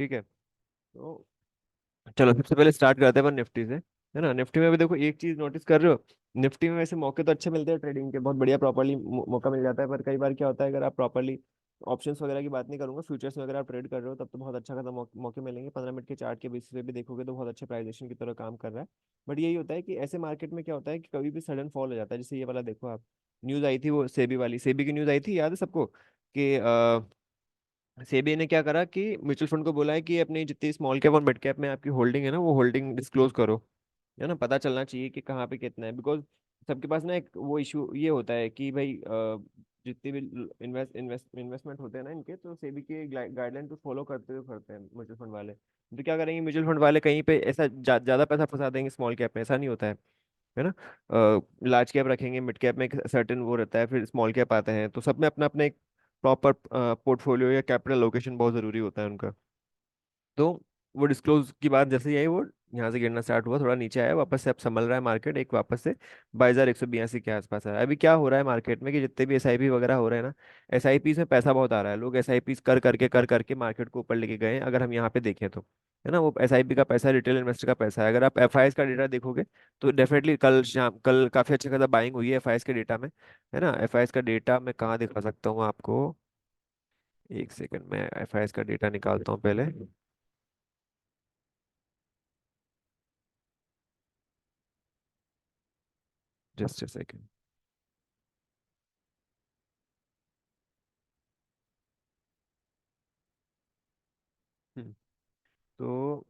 ठीक है। तो चलो सबसे पहले स्टार्ट करते हैं अपन निफ्टी से, है ना। निफ्टी में भी देखो एक चीज नोटिस कर रहे हो, निफ्टी में वैसे मौके तो अच्छे मिलते हैं ट्रेडिंग के, बहुत बढ़िया प्रॉपरली मौका मिल जाता है, पर कई बार क्या होता है, अगर आप प्रॉपरली ऑप्शंस वगैरह की बात नहीं करूंगा, फ्यूचर्स में अगर आप ट्रेड कर रहे हो तब तो बहुत अच्छा खासा मौके मिलेंगे, 15 मिनट के चार्ट के बेसिस पे भी देखोगे तो बहुत अच्छे प्राइजेशन की तरह काम कर रहा है। बट यही होता है कि ऐसे मार्केट में क्या होता है कि कभी भी सडन फॉल हो जाता है, जैसे ये वाला देखो आप, न्यूज आई थी वो सेबी वाली, सेबी की न्यूज आई थी, याद है सबको कि सेबी ने क्या करा कि म्यूचुअल फंड को बोला है कि अपनी जितनी स्मॉल कैप और मिड कैप में आपकी होल्डिंग है ना, वो होल्डिंग डिस्क्लोज करो, है ना, पता चलना चाहिए कि कहाँ पे कितना है, बिकॉज सबके पास ना एक वो इशू ये होता है कि भाई जितनी भी इन्वेस्टमेंट होते हैं ना इनके, तो सेबी के गाइडलाइन को फॉलो करते हुए करते हैं म्यूचुअल फंड वाले। तो क्या करेंगे म्यूचुअल फंड वाले, कहीं पे ऐसा ज्यादा पैसा फंसा देंगे स्मॉल कैप में, ऐसा नहीं होता है ना। लार्ज कैप रखेंगे, मिड कैप में एक सर्टेन वो रहता है, फिर स्मॉल कैप आते हैं, तो सब में अपना अपना एक प्रॉपर पोर्टफोलियो या कैपिटल लोकेशन बहुत जरूरी होता है उनका। तो वो डिस्क्लोज की बात जैसे ही आई, वो यहाँ से गिरना स्टार्ट हुआ, थोड़ा नीचे आया, वापस से अब संभल रहा है मार्केट, एक वापस से 22,182 के आसपास है। अभी क्या हो रहा है मार्केट में कि जितने भी एसआईपी वगैरह हो रहे हैं ना, एसआईपी में पैसा बहुत आ रहा है, लोग एसआईपी कर करके मार्केट को ऊपर लेके गए हैं, अगर हम यहाँ पे देखें तो, है ना। वो एसआईपी का पैसा रिटेल इन्वेस्टर का पैसा है। अगर आप एफआईएस का डेटा देखोगे तो डेफिनेटली कल काफी अच्छा खासा बाइंग हुई है एफआईएस के डेटा में, है ना। एफआईएस का डेटा मैं कहाँ दिखा सकता हूँ आपको, एक सेकंड में एफआईएस का डेटा निकालता हूँ पहले, जस्ट अ सेकंड। हम्म, तो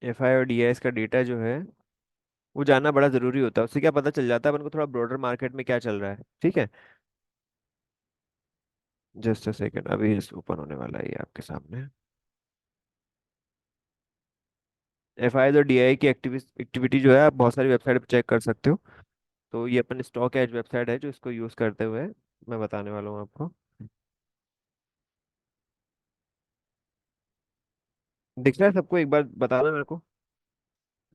एफआई और डीआईएस का डेटा जो है वो जानना बड़ा जरूरी होता है, उससे क्या पता चल जाता है अपन को थोड़ा ब्रॉडर मार्केट में क्या चल रहा है, ठीक है। जस्ट अ सेकंड, अभी ओपन होने वाला है ये आपके सामने। एफआई और डीआई की एक्टिविटी जो है आप बहुत सारी वेबसाइट पर चेक कर सकते हो। तो ये अपन स्टॉक एज वेबसाइट है जो इसको यूज करते हुए मैं बताने वाला हूँ आपको। दिख रहा है सबको, एक बार बताना मेरे को।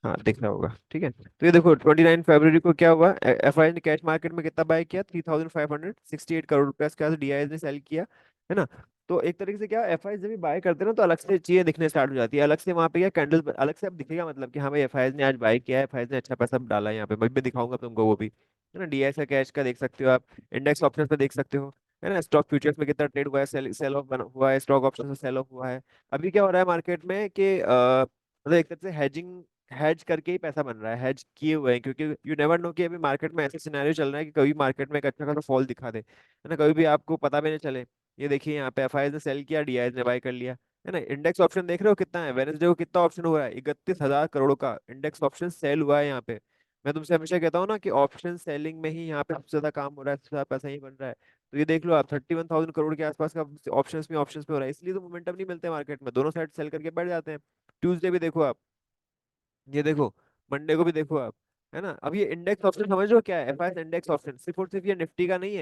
हाँ दिख रहा होगा, ठीक है। तो ये देखो 29 फरवरी को क्या हुआ, एफआई ने कैश मार्केट में कितना बाय किया, 3,568 करोड़ रुपया के आसपास डीआई ने सेल किया, है ना। तो एक तरीके से क्या, एफआई जब भी बाय करते हैं ना तो अलग से चीजें दिखने स्टार्ट हो जाती है, अलग से वहां पे क्या कैंडल अलग से अब दिखेगा, मतलब कि हाँ भाई एफआई ने आज बाय किया है, एफआई ने अच्छा पैसा डाला है यहाँ पे, मैं भी दिखाऊंगा तुमको वो भी, है ना। डीआई का कैश का देख सकते हो आप, इंडेक्स ऑप्शन पे देख सकते हो, है ना। स्टॉक फ्यूचर्स में कितना ट्रेड हुआ है, सेल सेल ऑफ हुआ है, स्टॉक ऑप्शन से सेल ऑफ हुआ है। अभी क्या हो रहा है मार्केट में कि मतलब एक तरह से हैजिंग, हैज करके ही पैसा बन रहा है, हैज किए हुए हैं, क्योंकि यू नेवर नो कि अभी मार्केट में ऐसा सिनेरियो चल रहा है कि कभी मार्केट में एक अच्छा खासा फॉल दिखा दे, है ना, कभी भी आपको पता भी नहीं चले। ये देखिए यहाँ पे एफआई ने सेल किया, डीआई ने बाय कर लिया, है ना। इंडेक्स ऑप्शन देख रहे हो कितना है, वेनेसडे को कितना ऑप्शन हुआ है, 31,000 करोड़ का इंडेक्स ऑप्शन सेल हुआ है यहाँ पे। मैं तुमसे हमेशा कहता हूँ ना कि ऑप्शन सेलिंग में ही यहाँ पे सबसे ज्यादा काम हो रहा है, सबसे ज्यादा पैसा ही बन रहा है। तो ये देख लो आप, 31,000 करोड़ के आसपास का ऑप्शंस में हो रहा है, इसलिए तो मोमेंटम नहीं मिलते मार्केट में, दोनों साइड सेल करके बैठ जाते हैं। ट्यूसडे भी देखो आप, ये देखो, मंडे को भी देखो आप, है ना। अब ये इंडेक्स ऑप्शन समझ लो क्या है, एफआईएस इंडेक्स ऑप्शन सिर्फ और सिर्फ ये निफ्टी का नहीं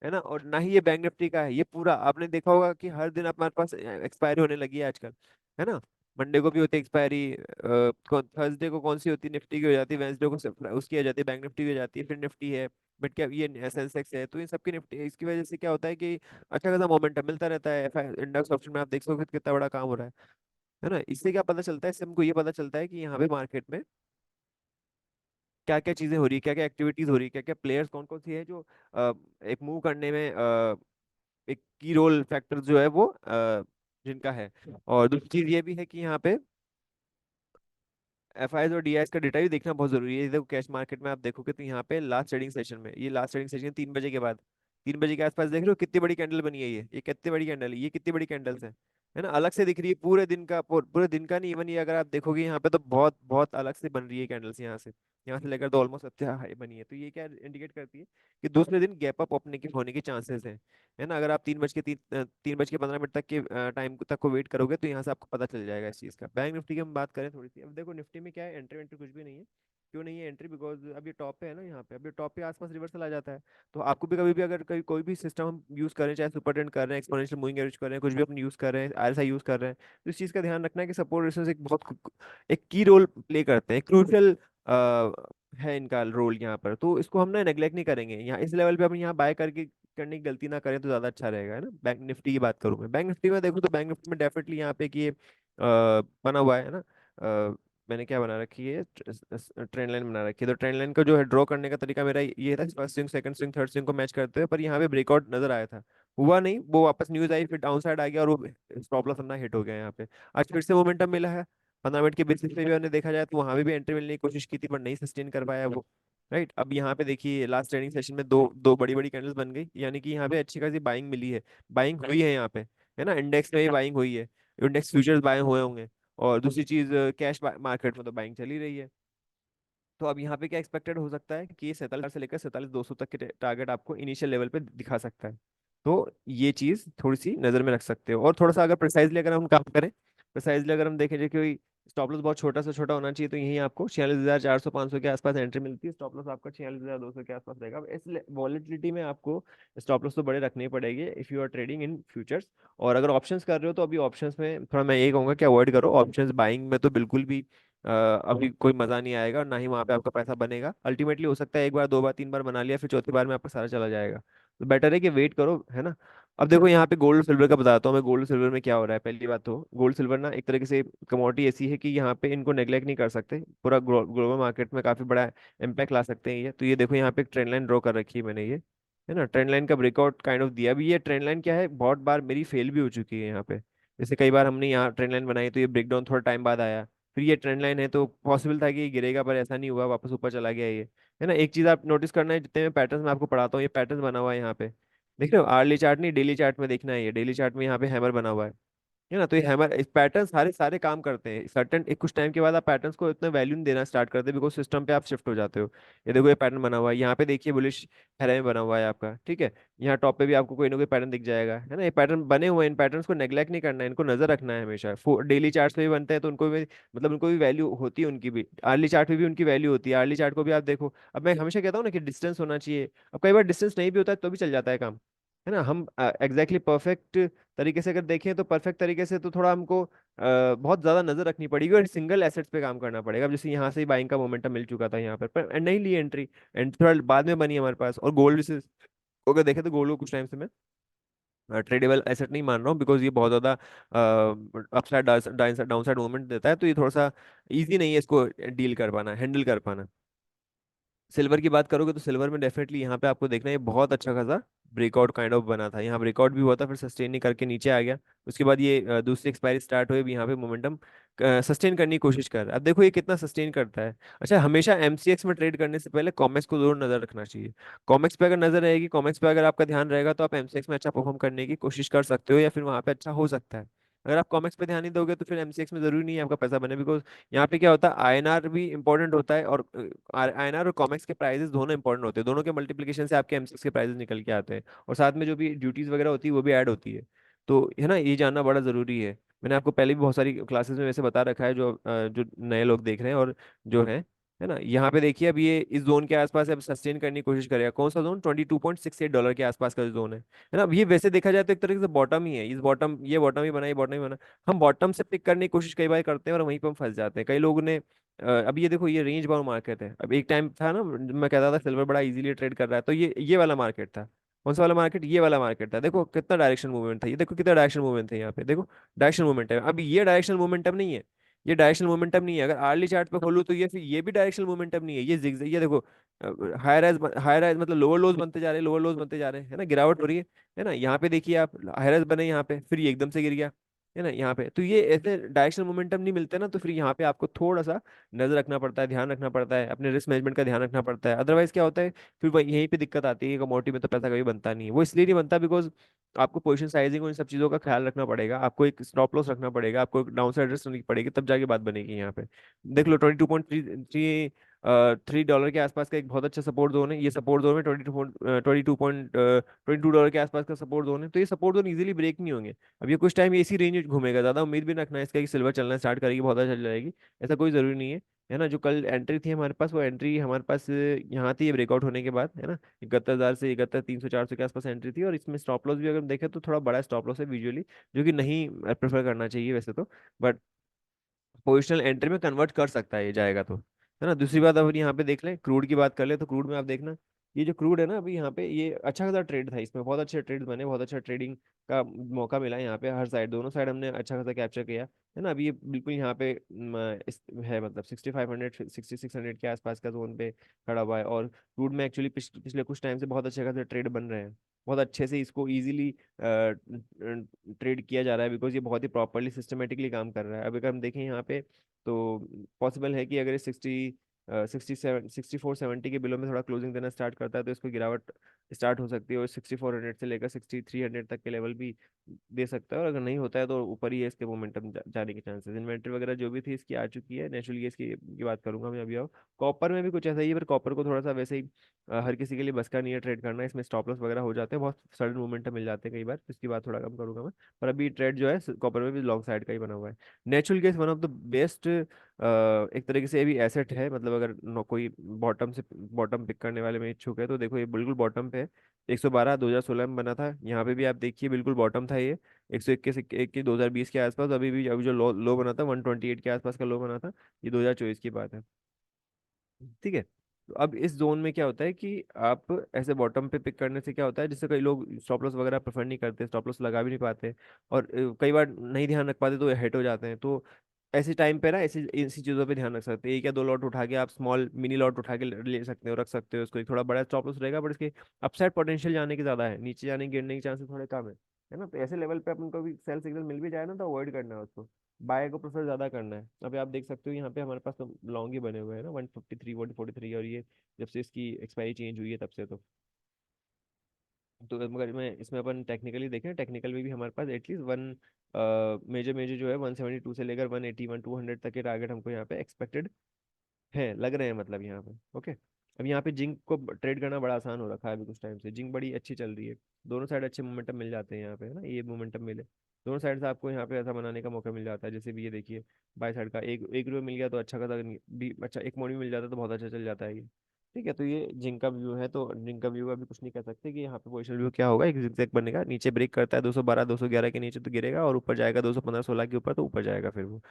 है ना, और ना ही ये बैंक निफ्टी का है, ये पूरा आपने देखा होगा कि हर दिन हमारे पास एक्सपायरी होने लगी है आजकल, है ना। मंडे को भी होती है एक्सपायरी, थर्सडे को कौन सी होती है, निफ्टी की हो जाती है, वेंसडे को उसकी हो जाती है, बैंक निफ्टी की हो जाती है, फिर निफ्टी है, बट क्या ये सेंसेक्स है, तो इन सबकी निफ्टी, इसकी वजह से क्या होता है कि अच्छा खासा मोमेंटम मिलता रहता है। इंडेक्स ऑप्शन में आप देख सकते हो कितना बड़ा काम हो रहा है ना। इससे क्या पता चलता है, इससे हमको ये पता चलता है कि यहाँ पे मार्केट में क्या क्या चीजें हो रही है, क्या क्या एक्टिविटीज हो रही है, क्या क्या प्लेयर्स कौन कौन सी है जो एक मूव करने में एक की रोल फैक्टर जो है वो जिनका है। और दूसरी चीज ये भी है कि यहाँ पे एफआईएस और डीआईएस का डेटा भी देखना बहुत जरूरी है। देखो कैश मार्केट में आप देखोगे तो यहाँ पे लास्ट ट्रेडिंग सेशन में, ये लास्ट ट्रेडिंग सेशन 3 बजे के बाद, 3 बजे के आसपास देख रहे हो कितनी बड़ी कैंडल बनी है, ये कितनी बड़ी कैंडल है, ये कितनी बड़ी कैंडल्स है ना, अलग से दिख रही है पूरे दिन का, पूरे दिन का नहीं, इवन ये अगर आप देखोगे यहाँ पे तो बहुत बहुत अलग से बन रही है कैंडल्स, यहाँ से लेकर तो ऑलमोस्ट अच्छा हाई बनी है। तो ये क्या इंडिकेट करती है कि दूसरे दिन गैप अप ओपनिंग के होने के चांसेस हैं, है ना। अगर आप 3 बज के 15 मिनट तक के टाइम तक को वेट करोगे तो यहाँ से आपको पता चल जाएगा इस चीज़ का। बैंक निफ्टी की हम बात करें थोड़ी सी, अब देखो निफ्टी में क्या है, एंट्री वेंट्री कुछ भी नहीं है। क्यों नहीं है एंट्री, बिकॉज अब ये टॉप पे है ना, यहाँ पे अब ये टॉप पे आसपास रिवर्सल आ जाता है। तो आपको भी कभी भी अगर कोई भी सिस्टम हम यूज कर रहे हैं, चाहे सुपर ट्रेंड कर रहे हैं, एक्सपोनेंशियल मूविंग एवरेज कर रहे हैं, कुछ भी अपन यूज कर रहे हैं, आरएसआई यूज कर रहे हैं, तो इस चीज का ध्यान रखना है कि सपोर्ट रेजिस्टेंस एक बहुत एक की रोल प्ले करते हैं, क्रूशियल है इनका रोल यहाँ पर, तो इसको हम ना नेग्लेक्ट नहीं करेंगे। यहाँ इस लेवल पे हम यहाँ बाय करके करने की गलती ना करें तो ज्यादा अच्छा रहेगा, है ना। बैंक निफ्टी की बात करूँ मैं, बैंक निफ्टी में देखूँ तो बैंक निफ्टी में डेफिनेटली यहाँ पे कि ये बना हुआ है ना। मैंने क्या बना रखी है, ट्रेंड लाइन बना रखी है। तो ट्रेंड लाइन का जो है ड्रॉ करने का तरीका मेरा ये था, first swing second swing third swing को मैच करते हुए, पर यहाँ पे ब्रेकआउट नजर आया था, हुआ नहीं, वो वापस न्यूज आई, फिर डाउन साइड आ गया और वो स्टॉप लॉस अपना हिट हो गया यहाँ पे। आज फिर से मोमेंटम मिला है, 15 मिनट के बेसिस पे भी हमने देखा जाए तो वहां भी एंट्री मिलने की कोशिश की थी पर नहीं सस्टेन कर पाया वो। राइट, अब यहाँ पे देखिए लास्ट ट्रेडिंग सेशन में दो दो बड़ी बड़ी कैंडल्स बन गई, यानी कि यहाँ पे अच्छी खासी बाइंग मिली है, बाइंग हुई है यहाँ पे, है ना। इंडेक्स में भी बाइंग हुई है, इंडेक्स फ्यूचर्स बाय हुए होंगे। और दूसरी चीज, कैश मार्केट में तो बाइंग चली रही है। तो अब यहाँ पे क्या एक्सपेक्टेड हो सकता है कि ये 47 से लेकर 47,200 तक के टारगेट आपको इनिशियल लेवल पे दिखा सकता है। तो ये चीज थोड़ी सी नजर में रख सकते हो। और थोड़ा सा अगर प्रिसाइजली अगर हम काम करें, प्रिसाइजली अगर हम देखें जो कि स्टॉप लॉस बहुत छोटा से छोटा होना चाहिए, तो यही आपको 46,400 500 के आसपास एंट्री मिलती है, स्टॉप लॉस आपका 46,200 के आसपास रहेगा। अब इस वॉलेटिलिटी में आपको स्टॉप लॉस तो बड़े रखने ही पड़ेंगे if you are trading in futures. और अगर ऑप्शंस कर रहे हो तो अभी ऑप्शंस में थोड़ा मैं ये कहूंगा कि अवॉइड करो, ऑप्शंस बाइंग में तो बिल्कुल भी अभी कोई मजा नहीं आएगा, और ना ही वहां पे आपका पैसा बनेगा। अल्टीमेटली हो सकता है एक बार दो बार तीन बार बना लिया, फिर चौथी बार में आपका सारा चला जाएगा। तो बेटर है कि वेट करो, है ना। अब देखो यहाँ पे गोल्ड सिल्वर का बताता हूँ मैं, गोल्ड सिल्वर में क्या हो रहा है। पहली बात तो गोल्ड सिल्वर ना एक तरीके से कमोडिटी ऐसी है कि यहाँ पे इनको नेग्लेक्ट नहीं कर सकते, पूरा ग्लोबल मार्केट में काफी बड़ा इम्पैक्ट ला सकते हैं ये। तो ये देखो यहाँ पे एक ट्रेंड लाइन ड्रॉ कर रखी है मैंने ये, है ना। ट्रेंड लाइन का ब्रेकआउट काइंड ऑफ दिया। अभी ये ट्रेंड लाइन क्या है, बहुत बार मेरी फेल भी हो चुकी है यहाँ पे। जैसे कई बार हमने यहाँ ट्रेंड लाइन बनाई तो ये ब्रेकडाउन थोड़ा टाइम बाद आया, फिर ये ट्रेंड लाइन है तो पॉसिबल था कि ये गिरेगा, पर ऐसा नहीं हुआ, वापस ऊपर चला गया ये, है ना। एक चीज आप नोटिस करना है, जितने मैं पैटर्न मैं आपको पढ़ाता हूँ, ये पैटर्न बना हुआ है यहाँ पे, देख रहे हो। आर्ली चार्ट नहीं, डेली चार्ट में देखना है, ये डेली चार्ट में यहाँ पे हैमर बना हुआ है ना। तो ये हैमर इस पैटर्न सारे सारे काम करते हैं सर्टेन, एक कुछ टाइम के बाद आप पैटर्न्स को इतना वैल्यू नहीं देना स्टार्ट करते, बिकॉज सिस्टम पे आप शिफ्ट हो जाते हो। ये देखो ये पैटर्न बना हुआ है यहाँ पे, देखिए बुलिश हैरे में बना हुआ है आपका, ठीक है। यहाँ टॉप पे भी आपको कोई ना कोई पैटर्न दिख जाएगा, है ना। ये पैटर्न बने हुए हैं, इन पैटर्न्स को नेग्लेक्ट नहीं करना है, इनको नजर रखना है हमेशा। डेली चार्ट्स पे भी बनते हैं तो उनको भी मतलब उनको भी वैल्यू होती है उनकी भी, आर्ली चार्ट पे भी उनकी वैल्यू होती है। आर्ली चार्ट को भी आप देखो, अब मैं हमेशा कहता हूँ ना कि डिस्टेंस होना चाहिए, अब कई बार डिस्टेंस नहीं भी होता है तो भी चल जाता है काम, है ना। हम एग्जैक्टली परफेक्ट तरीके से अगर देखें तो परफेक्ट तरीके से तो थोड़ा हमको बहुत ज्यादा नजर रखनी पड़ेगी और सिंगल एसेट्स पे काम करना पड़ेगा। अब जैसे यहाँ से ही बाइंग का मोमेंटम मिल चुका था यहाँ पर नहीं ली एंट्री, एंड थोड़ा बाद में बनी हमारे पास। और गोल्ड से अगर देखें तो गोल्ड को कुछ टाइम से मैं ट्रेडेबल एसेट नहीं मान रहा हूँ, बिकॉज ये बहुत ज्यादा अपसाइड डाउन साइड मूवमेंट देता है, तो ये थोड़ा सा इजी नहीं है इसको डील कर पाना, हैंडल कर पाना। सिल्वर की बात करोगे तो सिल्वर में डेफिनेटली यहाँ पे आपको देखना है, ये बहुत अच्छा खासा ब्रेकआउट काइंड ऑफ बना था, यहाँ ब्रेकआउट भी हुआ था, फिर सस्टेन नहीं करके नीचे आ गया। उसके बाद ये दूसरी एक्सपायरी स्टार्ट हुई, अभी यहाँ पे मोमेंटम सस्टेन करने की कोशिश कर रहा है। अब देखो ये कितना सस्टेन करता है। अच्छा, हमेशा एमसीएक्स में ट्रेड करने से पहले कॉमेक्स को जरूर नजर रखना चाहिए। कॉमेक्स पे अगर नजर रहेगी, कॉमेक्स पे अगर आपका ध्यान रहेगा तो आप एमसीएक्स में अच्छा परफॉर्म करने की कोशिश कर सकते हो, या फिर वहाँ पे अच्छा हो सकता है। अगर आप कॉमेक्स पे ध्यान नहीं दोगे तो फिर एमसीएक्स में जरूरी नहीं है आपका पैसा बने, बिकॉज यहाँ पे क्या होता है, आईएनआर भी इंपॉर्टेंट होता है, और आईएनआर और कॉमेक्स के प्राइसेस दोनों इंपॉर्टेंट होते हैं, दोनों के मल्टीप्लिकेशन से आपके एमसीएक्स के प्राइसेस निकल के आते हैं, और साथ में जो भी ड्यूटीज वगैरह होती है वो भी ऐड होती है। तो है ना, ये जानना बड़ा जरूरी है। मैंने आपको पहले भी बहुत सारी क्लासेस में वैसे बता रखा है, जो नए लोग देख रहे हैं और जो है ना। यहाँ पे देखिए अब ये इस जोन के आसपास अब सस्टेन करने की कोशिश करेगा, कौन सा जोन, $22.68 के आसपास का जो जोन है ना। अब ये वैसे देखा जाए तो एक तरीके से बॉटम ही है, इस बॉटम, ये बॉटम ही बना, ये बॉटम ही बना। हम बॉटम से पिक करने की कोशिश कई बार करते हैं और वहीं पर हम फंस जाते हैं। कई लोगों ने अब ये देखो, ये रेंज बाउंड मार्केट है। अब एक टाइम था ना जब मैं कहता था सिल्वर बड़ा इजीली ट्रेड कर रहा है, तो ये वाला मार्केट था। कौन सा वाला मार्केट, ये वाला मार्केट था। देखो कितना डायरेक्शन मूवमेंट था, ये देखो कितना डायरेक्शन मूवमेंट है यहाँ पे, देखो डायरेक्शन मूवमेंट है। अब ये डायरेक्शन मोमेंटम नहीं है, ये डायरेक्शनल मोमेंटम नहीं है। अगर आर्ली चार्ट पे खोलूँ तो ये फिर ये भी डायरेक्शनल मोमेंटम नहीं है, ये जिग, ये देखो हायर राइज मतलब लोअर लोज बनते जा रहे हैं, लोअर लोज बनते जा रहे हैं, है ना, गिरावट हो रही है ना। यहाँ पे देखिए आप, हायर राइज बने यहाँ पे, फिर ये एकदम से गिर गया, है ना यहाँ पे। तो ये ऐसे डायरेक्शनल मोमेंटम नहीं मिलते ना, तो फिर यहाँ पे आपको थोड़ा सा नजर रखना पड़ता है, ध्यान रखना पड़ता है, अपने रिस्क मैनेजमेंट का ध्यान रखना पड़ता है। अदरवाइज क्या होता है, फिर वही यहीं पे दिक्कत आती है कि कमोडिटी में तो पैसा कभी बनता नहीं है। वो इसलिए नहीं बनता बिकॉज आपको पोजीशन साइजिंग और इन सब चीज़ों का ख्याल रखना पड़ेगा, आपको एक स्टॉप लॉस रखना पड़ेगा, आपको एक डाउन साइड रिस्क रखनी पड़ेगी, तब जाके बात बनेगी यहाँ पे। देख लो 22.3 के आसपास का एक बहुत अच्छा सपोर्ट जोन है, ये सपोर्ट जोन में 22.22 डॉलर के आसपास का सपोर्ट जोन है, तो ये सपोर्ट जोन इजीली ब्रेक नहीं होंगे। अब ये कुछ टाइम इसी रेंज में घूमेगा, ज़्यादा उम्मीद भी ना रखना है इसका कि सिल्वर चलना स्टार्ट करेगी, बहुत अच्छा चल जाएगी, ऐसा कोई ज़रूरी नहीं है ना। जो कल एंट्री थी हमारे पास, वो एंट्री हमारे पास यहाँ थी ब्रेकआउट होने के बाद, है ना। 71,000 से 71,300 400 के आसपास एंट्री थी, और इसमें स्टॉप लॉस भी अगर देखें तो थोड़ा बड़ा स्टॉप लॉस है विजुअली, जो कि नहीं प्रेफर करना चाहिए वैसे तो, बट पोजिशनल एंट्री में कन्वर्ट कर सकता है ये, जाएगा तो। है ना। दूसरी बात अपन यहाँ पे देख लें, क्रूड की बात कर ले तो क्रूड में आप देखना, ये जो क्रूड है ना अभी यहाँ पे, ये अच्छा खासा ट्रेड था, इसमें बहुत अच्छे ट्रेड बने, बहुत अच्छा ट्रेडिंग का मौका मिला यहाँ पे, हर साइड दोनों साइड हमने अच्छा खासा कैप्चर किया, है ना। अभी ये बिल्कुल यहाँ पे है मतलब 6500 6600 के आसपास का जोन पे खड़ा हुआ है। और क्रूड में एक्चुअली पिछले कुछ टाइम से बहुत अच्छे खासे ट्रेड बन रहे हैं, बहुत अच्छे से इसको इजीली ट्रेड किया जा रहा है, बिकॉज ये बहुत ही प्रॉपरली सिस्टमेटिकली काम कर रहा है। अब अगर हम देखें यहाँ पे तो पॉसिबल है कि अगर ये 6470 के बिलो में थोड़ा क्लोजिंग देना स्टार्ट करता है तो इसको गिरावट स्टार्ट हो सकती है, और 6400 से लेकर 6300 तक के लेवल भी दे सकता है। और अगर नहीं होता है तो ऊपर ही है इसके मोमेंटम जाने के चांसेस। इन्वेंट्री वगैरह जो भी थी इसकी आ चुकी है, नेचुरल गैस की बात करूंगा मैं अभी। और कॉपर में भी कुछ ऐसा ही है, पर कॉपर को थोड़ा सा वैसे ही हर किसी के लिए बस का नहीं है ट्रेड करना, इसमें स्टॉप लॉस वगैरह हो जाते हैं, बहुत सडन मोमेंटम मिल जाते हैं कई बार, इसकी बात थोड़ा कम करूंगा मैं। पर अभी ट्रेड जो है कॉपर में भी लॉन्ग साइड का ही बना हुआ है। Natural gas one of the best एक तरीके से ये भी एसेट है, मतलब अगर कोई बॉटम पिक करने वाले में इच्छुक है तो देखो ये बिल्कुल बॉटम पे है। 112 2016 में बना था, यहाँ पे भी आप देखिए बिल्कुल बॉटम था ये। 121 21 2020 के आसपास, अभी जो लो बना था 128 के आसपास का लो बना था, ये 2024 की बात है। ठीक है। तो अब इस जोन में क्या होता है कि आप ऐसे बॉटम पे पिक करने से क्या होता है, जिससे कई लोग स्टॉप लॉस वगैरह प्रेफर नहीं करते, स्टॉप लॉस लगा भी नहीं पाते, और कई बार नहीं ध्यान रख पाते तो हिट हो जाते हैं। तो ऐसे टाइम पे ना ऐसी ऐसी चीज़ों पे ध्यान रख सकते हैं। एक या दो लॉट उठा के आप स्मॉल मिनी लॉट उठा के ले सकते हो, रख सकते हो उसको, एक थोड़ा बड़ा स्टॉप लॉस रहेगा, बट इसके अपसाइड पोटेंशियल जाने की ज़्यादा है, नीचे जाने गिरने के चांसेस थोड़े कम है ना। तो ऐसे लेवल पे अपन को भी सेल सिग्नल मिल भी जाए ना तो अवॉइड करना है उसको, बाय को प्रेफर ज्यादा करना है। अभी आप देख सकते हो यहाँ पे हमारे पास तो लॉन्ग ही बने हुए हैं ना, 153 143, और ये जब से इसकी एक्सपायरी चेंज हुई है तब से तो मगर मैं इसमें अपन टेक्निकली देखें, टेक्निकल में भी हमारे पास एटलीस्ट वन मेजर मेजर जो है 172 से लेकर 181 200 तक के टारगेट हमको यहाँ पे एक्सपेक्टेड है, लग रहे हैं मतलब यहाँ पे। ओके। अब यहाँ पे जिंक को ट्रेड करना बड़ा आसान हो रखा है अभी कुछ टाइम से, जिंक बड़ी अच्छी चल रही है, दोनों साइड अच्छे मोमेंटम मिल जाते हैं यहाँ पे, है ना। ये मोमेंटम मिले दोनों साइड से आपको यहाँ पे ऐसा बनाने का मौका मिल जाता है, जैसे भी ये देखिए बाई साइड का एक एक रुपये मिल गया तो अच्छा खासा भी, अच्छा एक मोड़ भी मिल जाता है तो बहुत अच्छा चल जाता है ये। ठीक है। तो ये जिंक का व्यू है, तो जिंक का व्यू अभी कुछ नहीं कह सकते कि यहाँ पे पोजिशन व्यू क्या होगा। एक जिगजैग बनेगा, नीचे ब्रेक करता है 212 211 के नीचे तो गिरेगा, और ऊपर जाएगा 215 16 के ऊपर तो ऊपर जाएगा फिर वो।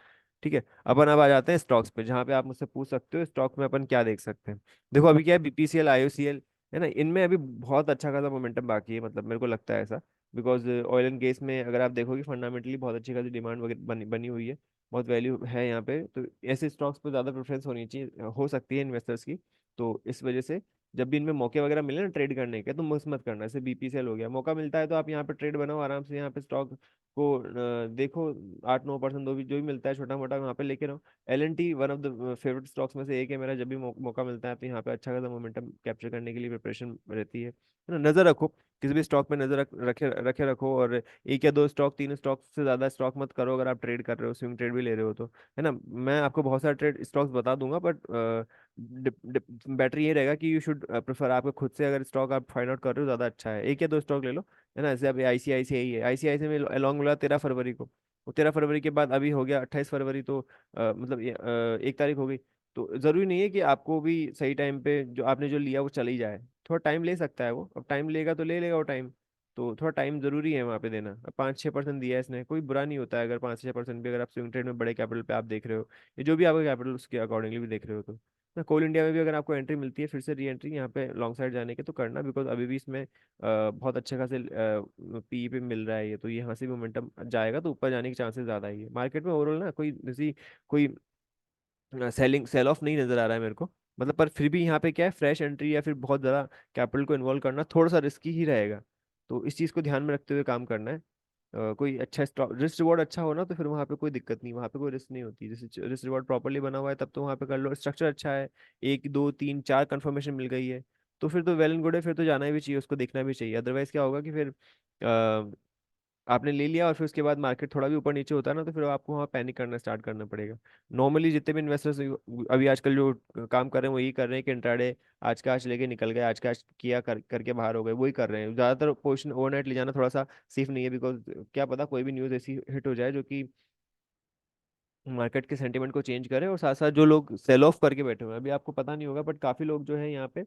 ठीक है। अपन अब आ जाते हैं स्टॉक्स पे, जहाँ पे आप मुझसे पूछ सकते हो स्टॉक में अपन क्या देख सकते हैं। देखो अभी क्या है, बीपीसीएल आईओसीएल है ना, इनमें अभी बहुत अच्छा खासा मोमेंटम बाकी है, मतलब मेरे को लगता है ऐसा, बिकॉज ऑयल एंड गैस में अगर आप देखोगे फंडामेंटली बहुत अच्छी खासी डिमांड बनी हुई है, बहुत वैल्यू है यहाँ पे, तो ऐसे स्टॉक्स पे ज़्यादा प्रेफरेंस होनी चाहिए, हो सकती है इन्वेस्टर्स की। तो इस वजह से जब भी इनमें मौके वगैरह मिले ना ट्रेड करने के, तो मिस मत करना। जैसे बीपीसीएल हो गया, मौका मिलता है तो आप यहाँ पे ट्रेड बनाओ आराम से, यहाँ पे स्टॉक को देखो 8 9% जो भी मिलता है छोटा मोटा वहाँ पे लेके रहो। L&T one of the favourite stocks में से एक है मेरा, जब भी मौका मिलता है तो यहाँ पे अच्छा खासा मोमेंटम कैप्चर करने के लिए प्रिपरेशन रहती है ना। नजर रखो, किसी भी स्टॉक पे नजर रखे रखो, और एक या दो स्टॉक तीन स्टॉक से ज्यादा स्टॉक मत करो अगर आप ट्रेड कर रहे हो, स्विंग ट्रेड भी ले रहे हो तो, है ना। मैं आपको बहुत सारे ट्रेड स्टॉक्स बता दूंगा, बट बेटर ये रहेगा कि यू शुड प्रेफर, आपको खुद से अगर स्टॉक आप फाइंड आउट कर रहे हो ज्यादा अच्छा है, एक या दो स्टॉक ले लो, है ना। जैसे अभी आईसीआईसीआई है, आईसीआईसीआई में लॉन्ग मिला 13 फरवरी को, वो 13 फरवरी के बाद अभी हो गया 28 फरवरी, तो मतलब ये 1 तारीख हो गई। तो जरूरी नहीं है कि आपको भी सही टाइम पे जो आपने जो लिया वो चल ही जाए, थोड़ा टाइम ले सकता है वो, अब टाइम लेगा तो ले लेगा वो टाइम, तो थोड़ा टाइम जरूरी है वहाँ पे देना। अब 5 6% दिया है इसने, कोई बुरा नहीं होता है अगर 5 6% भी अगर आप स्विंग ट्रेड में बड़े कैपिटल पे आप देख रहे हो, ये जो भी आपका कैपिटल उसके अकॉर्डिंगली भी देख रहे हो तो ना। कोल इंडिया में भी अगर आपको एंट्री मिलती है फिर से री एंट्री यहाँ पे लॉन्ग साइड जाने के तो करना, बिकॉज अभी भी इसमें बहुत अच्छे खासे पी पे मिल रहा है ये, तो ये यहाँ से भी मोमेंटम जाएगा तो ऊपर जाने के चांसेस ज्यादा ही है। मार्केट में ओवरऑल ना कोई जैसी कोई सेल ऑफ नहीं नजर आ रहा है मेरे को, मतलब पर फिर भी यहाँ पे क्या है, फ्रेश एंट्री या फिर बहुत ज़्यादा कैपिटल को इन्वॉल्व करना थोड़ा सा रिस्की ही रहेगा, तो इस चीज़ को ध्यान में रखते हुए काम करना है। कोई अच्छा स्टॉक रिस्क रिवॉर्ड अच्छा हो ना तो फिर वहाँ पे कोई दिक्कत नहीं, वहाँ पे कोई रिस्क नहीं होती, जैसे रिस्क रिवॉर्ड प्रॉपर्ली बना हुआ है तब तो वहाँ पे कर लो, स्ट्रक्चर अच्छा है, एक दो तीन चार कंफर्मेशन मिल गई है तो फिर तो वेल एंड गुड है, फिर तो जाना भी चाहिए, उसको देखना भी चाहिए। अदरवाइज क्या होगा कि फिर आपने ले लिया और फिर उसके बाद मार्केट थोड़ा भी ऊपर नीचे होता है ना तो फिर आपको वहाँ पैनिक करना स्टार्ट करना पड़ेगा। नॉर्मली जितने भी इन्वेस्टर्स अभी आजकल जो काम कर रहे हैं वो यही कर रहे हैं कि इंट्राडे आज का आज लेके निकल गए, आज का आज किया करके बाहर हो गए, वही कर रहे हैं। ज़्यादातर पोजिशन ओवरनाइट ले जाना थोड़ा सा सेफ नहीं है, बिकॉज क्या पता कोई भी न्यूज़ ऐसी हिट हो जाए जो कि मार्केट के सेंटिमेंट को चेंज करे, और साथ साथ जो लोग सेल ऑफ करके बैठे हुए हैं, अभी आपको पता नहीं होगा बट काफी लोग जो है यहाँ पे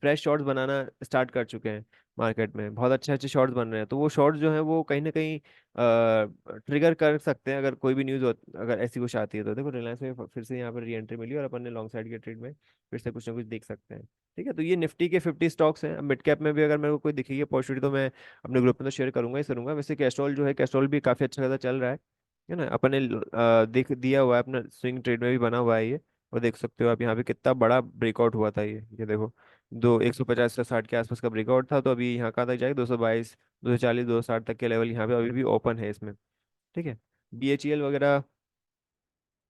फ्रेश शॉट्स बनाना स्टार्ट कर चुके हैं। मार्केट में बहुत अच्छे अच्छे शॉट्स बन रहे हैं, तो वो शॉट्स जो है वो कहीं ना कहीं ट्रिगर कर सकते हैं, अगर कोई भी न्यूज़ अगर ऐसी कुछ आती है तो। देखो रिलायंस में फिर से यहाँ पर री एंट्री मिली, और अपन ने लॉन्ग साइड के ट्रेड में फिर से कुछ ना कुछ देख सकते हैं। ठीक है, तो ये निफ्टी के 50 स्टॉक्स हैं। अब मिड कैप में भी अगर मेरे को कोई दिखेगी अपॉर्चुनिटी तो मैं अपने ग्रुप में तो शेयर करूंगा ही करूंगा। वैसे कैस्ट्रॉल जो है, कैस्ट्रॉल भी काफी अच्छा खासा चल रहा है ना। अपन ने देख दिया हुआ है अपना, स्विंग ट्रेड में भी बना हुआ है ये। और देख सकते हो आप यहाँ पे कितना बड़ा ब्रेकआउट हुआ था ये देखो, दो 150 से 60 के आसपास का ब्रेकआउट था, तो अभी यहाँ कहाँ तक जाएगा, 222, 240, 260 तक के लेवल यहाँ पे अभी भी ओपन है इसमें। ठीक है, BHEL वगैरह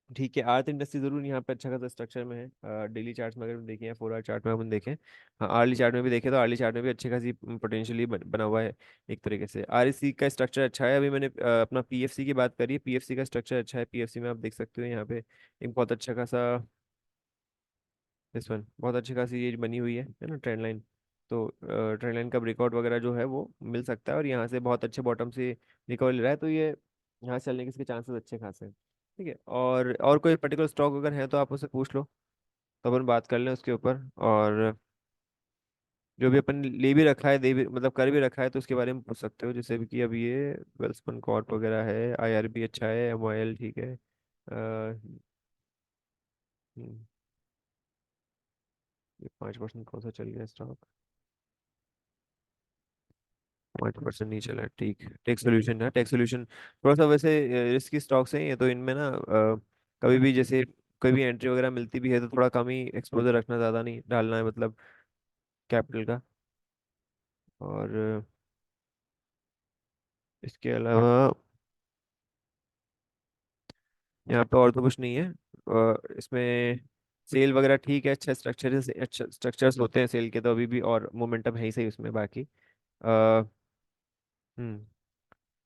ठीक है। आर्थ इंडस्ट्री जरूर यहाँ पे अच्छा खासा स्ट्रक्चर में है, डेली चार्ट्स में अगर हम देखें या 4 आवर चार्ट में अपन देखें, हाँ आर्ली चार्ट में भी देखें तो आर्ली चार्ट में भी अच्छी खासी पोटेंशियली बना हुआ है एक तरीके से। REC का स्ट्रक्चर अच्छा है। अभी मैंने अपना PFC की बात करी है, PFC का स्ट्रक्चर अच्छा है। PFC में आप देख सकते हो यहाँ पे एक बहुत अच्छा खासा, इस वन बहुत अच्छी खासी ये बनी हुई है ना ट्रेंड लाइन। तो ट्रेंड लाइन का ब्रेकआउट वगैरह जो है वो मिल सकता है, और यहाँ से बहुत अच्छे बॉटम से रिकवर ले रहा है, तो ये यहाँ से चलने के इसके चांसेस अच्छे खासे हैं। ठीक है, और कोई पर्टिकुलर स्टॉक अगर है तो आप उससे पूछ लो, तो अपन बात कर लें उसके ऊपर। और जो भी अपन ले भी रखा है, दे भी मतलब कर भी रखा है, तो उसके बारे में पूछ सकते हो, जैसे भी कि अभी ये वेल्सपन कॉर्प वगैरह है, IRB अच्छा है, MOIL ठीक है। हम्म, ये 5% कौन सा चल गया स्टॉक, 5% नहीं चला, ठीक है। टेक सोल्यूशन है, टेक सोल्यूशन थोड़ा सा वैसे रिस्की स्टॉक्स हैं ये तो। इनमें ना कभी भी जैसे कोई भी एंट्री वगैरह मिलती भी है तो थोड़ा कम ही एक्सपोजर रखना, ज़्यादा नहीं डालना है मतलब कैपिटल का। और इसके अलावा यहाँ पे और तो कुछ नहीं है। इसमें सेल वगैरह ठीक है, अच्छा स्ट्रक्चर, अच्छा स्ट्रक्चर्स होते हैं सेल के, तो अभी भी और मोमेंटम है ही सही उसमें बाकी। आ, हम्म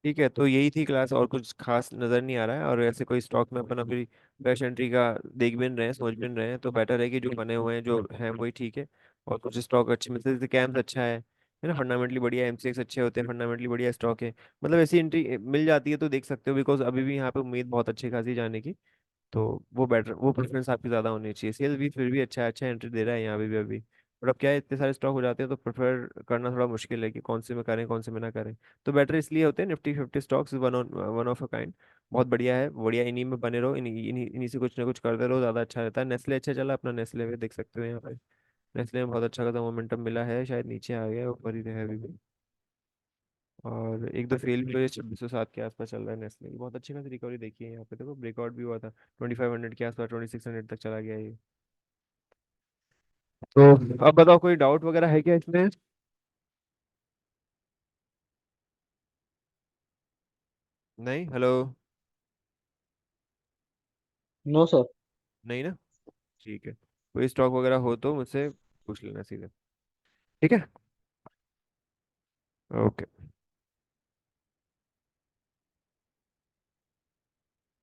ठीक है, तो यही थी क्लास, और कुछ खास नज़र नहीं आ रहा है। और ऐसे कोई स्टॉक में अपन अभी फ्रेश एंट्री का देख भी नहीं रहे हैं, सोच भी नहीं रहे हैं, तो बेटर है कि जो बने हुए हैं जो हैं वही ठीक है। और कुछ स्टॉक अच्छे मिलते हैं, जैसे कैम्स अच्छा है ना, फंडामेंटली बढ़िया। MCX अच्छे होते हैं, फंडामेंटली बढ़िया स्टॉक है। मतलब ऐसी एंट्री मिल जाती है तो देख सकते हो, बिकॉज अभी भी यहाँ पे उम्मीद बहुत अच्छी खासी जाने की। तो वो बेटर, वो प्रेफरेंस आपकी ज़्यादा होनी चाहिए। सेल भी फिर भी अच्छा अच्छा एंट्री दे रहा है यहाँ पे भी अभी। और अब क्या है, इतने सारे स्टॉक हो जाते हैं तो प्रेफर करना थोड़ा मुश्किल है कि कौन से में करें कौन से में ना करें। तो बेटर इसलिए होते हैं Nifty 50 stocks, one of a kind. बहुत बढ़िया है, बढ़िया इन्हीं में बने रहो, इन्हीं से कुछ ना कुछ करते रहो, ज़्यादा अच्छा रहता है। नेस्ले अच्छा चला अपना, नेस्ले में देख सकते हो यहाँ पे। नेस्ले में बहुत अच्छा खासा मोमेंटम मिला है, शायद नीचे आ गया, ऊपर ही है अभी भी। और एक दो फेल भी हुए, 2607 के आसपास चल रहा है नेस्ले की। बहुत अच्छी खासी रिकवरी देखी है यहाँ पे, देखो ब्रेकआउट भी हुआ था 2500 के आसपास, 2600 तक चला गया ये। तो अब बताओ, कोई डाउट वगैरह है क्या इसमें? नहीं, हेलो? No sir. नहीं ना? ठीक है, कोई स्टॉक वगैरह हो तो मुझसे पूछ लेना सीधे। ठीक है, ओके।